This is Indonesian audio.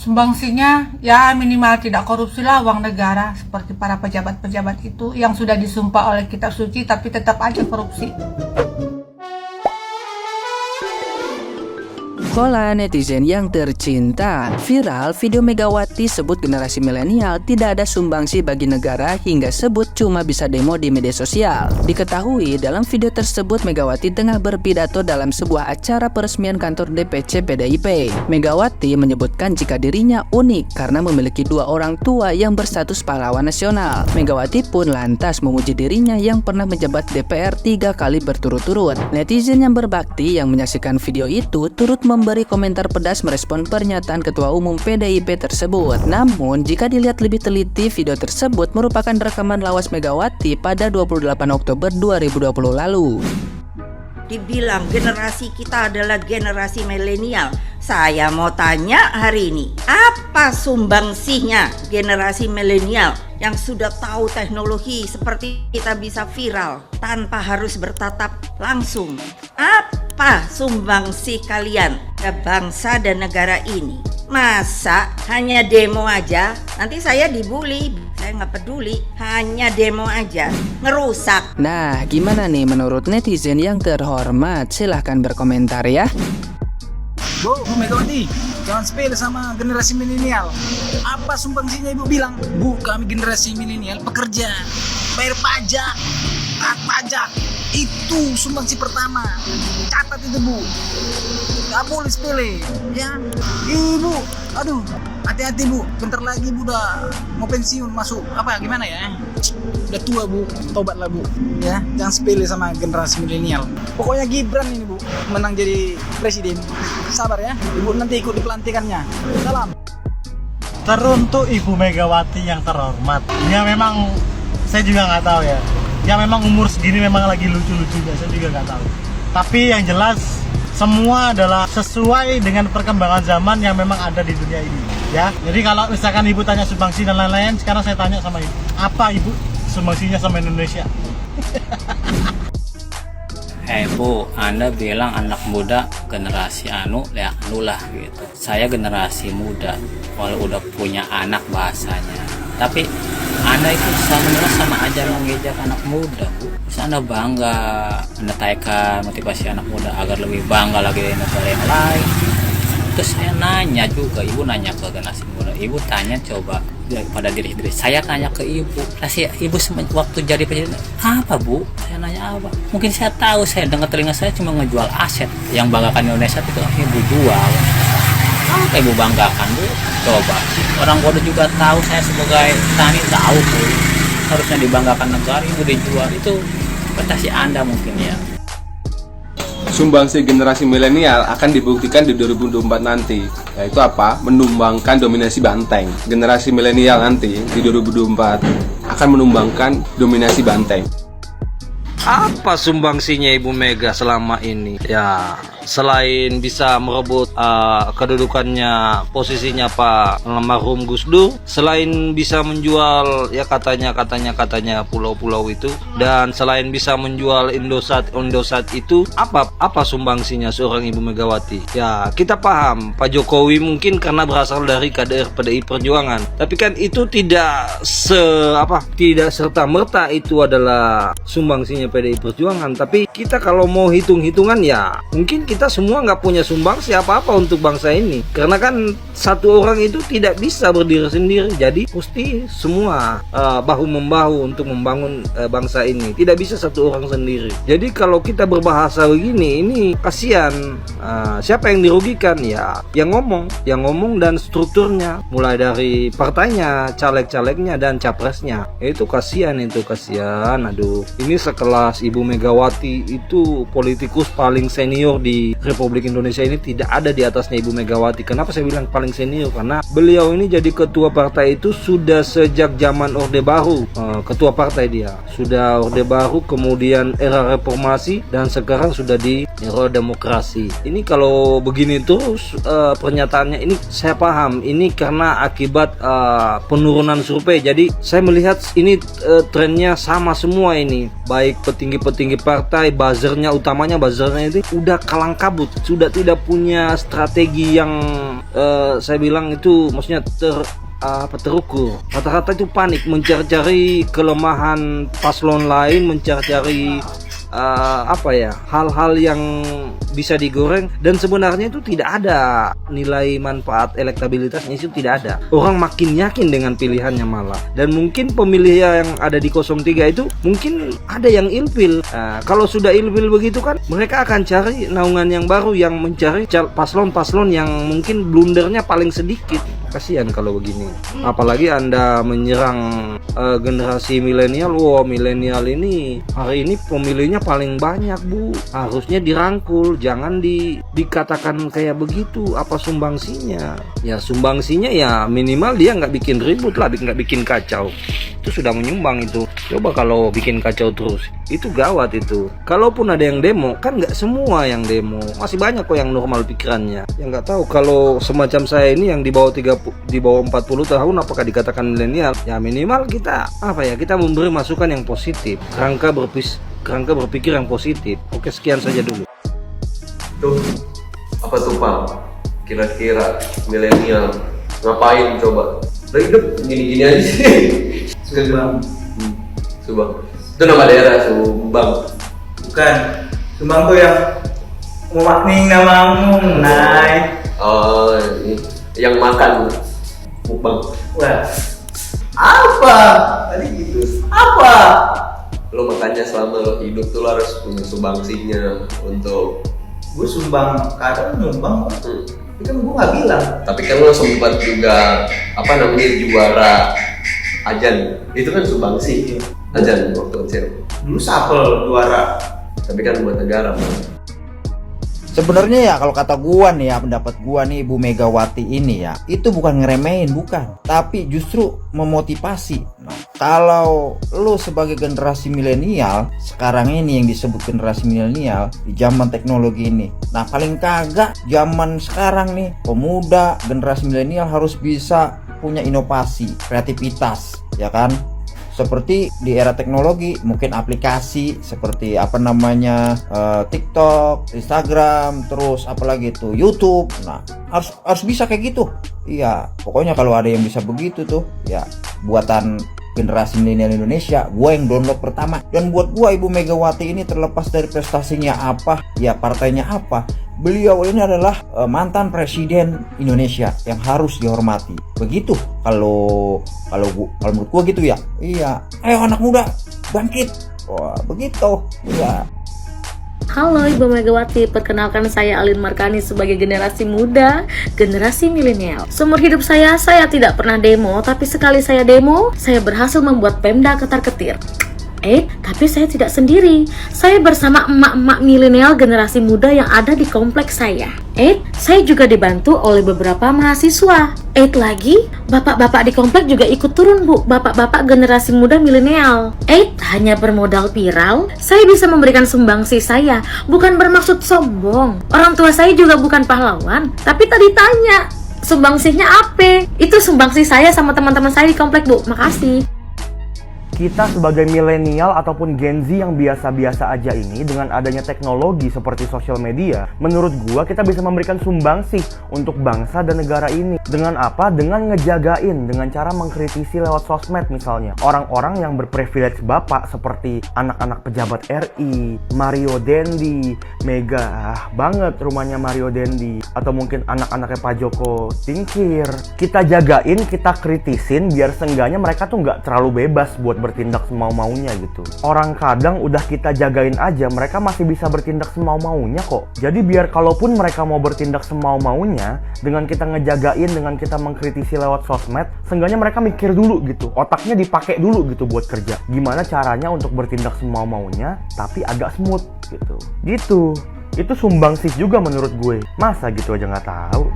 Sumbangsinya ya minimal tidak korupsi lah uang negara, seperti para pejabat-pejabat itu yang sudah disumpah oleh kitab suci tapi tetap aja korupsi. Kola netizen yang tercinta, viral video Megawati sebut generasi milenial tidak ada sumbangsi bagi negara hingga sebut cuma bisa demo di media sosial. Diketahui dalam video tersebut Megawati tengah berpidato dalam sebuah acara peresmian kantor DPC PDIP. Megawati menyebutkan jika dirinya unik karena memiliki dua orang tua yang berstatus pahlawan nasional. Megawati pun lantas memuji dirinya yang pernah menjabat DPR 3 kali berturut-turut. Netizen yang berbakti yang menyaksikan video itu turut memberi komentar pedas merespon pernyataan Ketua Umum PDIP tersebut. Namun, jika dilihat lebih teliti, video tersebut merupakan rekaman lawas Megawati pada 28 Oktober 2020 lalu. Dibilang generasi kita adalah generasi milenial. Saya mau tanya hari ini, apa sumbangsihnya generasi milenial yang sudah tahu teknologi seperti kita bisa viral tanpa harus bertatap langsung? Apa sumbangsih kalian ke bangsa dan negara ini? Masa hanya demo aja? Nanti saya dibully. Saya nggak peduli, hanya demo aja, ngerusak. Nah, gimana nih menurut netizen yang terhormat? Silahkan berkomentar ya. Bu Megawati, jangan sepele sama generasi milenial. Apa sumbangsinya ibu bilang? Bu, kami generasi milenial pekerja, bayar pajak, taat pajak. Itu sumbangsi pertama. Catat itu bu, gak boleh sepele ya. Ibu, aduh, hati-hati bu, bentar lagi bu udah mau pensiun, masuk apa gimana ya? Udah tua bu, tobatlah bu ya, jangan sepele sama generasi milenial. Pokoknya Gibran ini bu menang jadi presiden, sabar ya ibu, nanti ikut di pelantikannya. Salam. Teruntuk Ibu Megawati yang terhormat, ya memang saya juga nggak tahu ya, ya memang umur segini memang lagi lucu-lucunya, saya juga nggak tahu. Tapi yang jelas semua adalah sesuai dengan perkembangan zaman yang memang ada di dunia ini ya. Jadi kalau misalkan ibu tanya sumbangsi dan lain-lain, sekarang saya tanya sama ibu, apa ibu sumbangsinya sama Indonesia? Bu, Anda bilang anak muda generasi anu lah gitu. Saya generasi muda, walau udah punya anak bahasanya. Tapi Anda itu sama aja mengejek anak muda, Bu. Bisa Anda bangga, Anda taikan motivasi anak muda agar lebih bangga lagi dari negara yang lain. Terus saya nanya juga, ibu nanya ke generasi muda, ibu tanya coba pada diri saya, tanya ke ibu, kasih ibu waktu jadi presiden apa bu? Saya nanya apa? Mungkin saya tahu, saya dengar telinga saya cuma ngejual aset yang banggakan Indonesia itu ibu jual. Apa ibu banggakan bu? Coba orang bodoh juga tahu, saya sebagai petani tahu bu, harusnya dibanggakan negara, ibu dijual. Itu fantasi Anda mungkin ya. Sumbangsi generasi milenial akan dibuktikan di 2024 nanti, yaitu apa? Menumbangkan dominasi banteng. Generasi milenial nanti di 2024 akan menumbangkan dominasi banteng. Apa sumbangsinya Ibu Mega selama ini? Ya, selain bisa merebut kedudukannya, posisinya Pak almarhum Gus Dur, selain bisa menjual ya katanya pulau-pulau itu, dan selain bisa menjual Indosat itu, apa sumbangsinya seorang Ibu Megawati? Ya, kita paham Pak Jokowi mungkin karena berasal dari kader PDI Perjuangan, tapi kan itu tidak serta merta itu adalah sumbangsinya PDI Perjuangan. Tapi kita kalau mau hitung-hitungan ya mungkin kita semua nggak punya sumbangsi apa-apa untuk bangsa ini, karena kan satu orang itu tidak bisa berdiri sendiri, jadi mesti semua bahu-membahu untuk membangun bangsa ini, tidak bisa satu orang sendiri. Jadi kalau kita berbahasa begini, ini kasihan. Siapa yang dirugikan? Ya yang ngomong dan strukturnya, mulai dari partainya, caleg-calegnya dan capresnya, itu kasihan. Aduh, ini sekelas Ibu Megawati itu politikus paling senior di Republik Indonesia ini, tidak ada di atasnya Ibu Megawati. Kenapa saya bilang paling senior? Karena beliau ini jadi ketua partai itu sudah sejak zaman Orde Baru. Ketua partai dia sudah Orde Baru, kemudian era reformasi, dan sekarang sudah di era demokrasi. Ini kalau begini terus pernyataannya ini, saya paham ini karena akibat penurunan survei. Jadi saya melihat ini trennya sama semua ini, baik petinggi-petinggi partai, buzzernya utamanya itu udah kalang malang kabut, sudah tidak punya strategi yang saya bilang itu maksudnya terukur. Rata-rata itu panik mencari-cari kelemahan paslon lain, mencari-cari hal-hal yang bisa digoreng, dan sebenarnya itu tidak ada nilai manfaat elektabilitasnya, itu tidak ada. Orang makin yakin dengan pilihannya malah, dan mungkin pemilih yang ada di 03 itu mungkin ada yang ilfil. Kalau sudah ilfil begitu kan, mereka akan cari naungan yang baru, yang mencari paslon-paslon yang mungkin blundernya paling sedikit. Kasihan kalau begini, apalagi Anda menyerang generasi milenial. Wah, milenial ini hari ini pemilihnya paling banyak, Bu. Harusnya dirangkul, jangan dikatakan kayak begitu. Apa sumbangsinya? Ya sumbangsinya ya minimal dia nggak bikin ribut lah, nggak bikin kacau. Itu sudah menyumbang itu. Coba kalau bikin kacau terus, itu gawat itu. Kalaupun ada yang demo, kan nggak semua yang demo. Masih banyak kok yang normal pikirannya. Yang nggak tahu kalau semacam saya ini yang di bawah 40 tahun apakah dikatakan milenial? Ya minimal kita kita memberi masukan yang positif, kerangka berpikir yang positif. Oke, sekian saja dulu. Tuh, apa tuh Pak? Kira-kira milenial ngapain coba? Udah hidup gini-gini aja sih. Subang. Subang. Itu nama daerah Subang. Bukan. Subang tuh yang memaknai namamu, Nay. Oh, ini yang makan mukbang. Wah. Apa? Tadi gitu. Apa? Lo makanya selama lo hidup tuh lo harus punya sumbangsinya untuk Gue sumbang, kadang nyumbang kok. Tapi kan gue nggak bilang. Tapi kan lo sempat juga juara ajan. Itu kan sumbangsi. Ajan waktu kecil. Dulu Sapel juara. Tapi kan buat negara, Bang. Sebenarnya ya kalau kata gua nih ya, pendapat gua nih, Ibu Megawati ini ya, itu bukan ngeremehin, bukan, tapi justru memotivasi. Nah, kalau lu sebagai generasi milenial sekarang ini yang disebut generasi milenial di zaman teknologi ini, nah paling kagak zaman sekarang nih pemuda generasi milenial harus bisa punya inovasi, kreativitas, ya kan? Seperti di era teknologi, mungkin aplikasi seperti TikTok, Instagram, terus apalagi itu YouTube. Nah, harus bisa kayak gitu. Iya, pokoknya kalau ada yang bisa begitu tuh, ya buatan generasi milenial Indonesia, gue yang download pertama. Dan buat gue Ibu Megawati ini terlepas dari prestasinya apa, ya partainya apa, beliau ini adalah mantan presiden Indonesia yang harus dihormati. Begitu kalau menurut gue gitu ya. Iya, ayo anak muda bangkit. Wah, begitu. Ya. Halo Ibu Megawati, perkenalkan saya Alin Markani sebagai generasi muda, generasi milenial. Seumur hidup saya tidak pernah demo, tapi sekali saya demo, saya berhasil membuat Pemda ketar-ketir. Tapi saya tidak sendiri. Saya bersama emak-emak milenial generasi muda yang ada di kompleks saya. Saya juga dibantu oleh beberapa mahasiswa. Lagi, bapak-bapak di kompleks juga ikut turun, Bu. Bapak-bapak generasi muda milenial. Hanya bermodal viral, saya bisa memberikan sumbangsi saya. Bukan bermaksud sombong. Orang tua saya juga bukan pahlawan. Tapi tadi tanya, sumbangsinya apa? Itu sumbangsi saya sama teman-teman saya di kompleks, Bu. Makasih. Kita sebagai milenial ataupun Gen Z yang biasa-biasa aja ini, dengan adanya teknologi seperti sosial media, menurut gua kita bisa memberikan sumbangsih untuk bangsa dan negara ini. Dengan apa? Dengan ngejagain, dengan cara mengkritisi lewat sosmed misalnya. Orang-orang yang berprivilege bapak seperti anak-anak pejabat RI, Mario Dendi, megah banget rumahnya Mario Dendi, atau mungkin anak-anaknya Pak Joko Tingkir. Kita jagain, kita kritisin biar seenggaknya mereka tuh nggak terlalu bebas buat bertindak semau-maunya gitu. Orang kadang udah kita jagain aja, mereka masih bisa bertindak semau-maunya kok. Jadi biar kalaupun mereka mau bertindak semau-maunya, dengan kita ngejagain, dengan kita mengkritisi lewat sosmed, seenggaknya mereka mikir dulu gitu, otaknya dipakai dulu gitu buat kerja. Gimana caranya untuk bertindak semau-maunya tapi agak smooth gitu. Itu sumbangsih juga menurut gue. Masa gitu aja nggak tahu?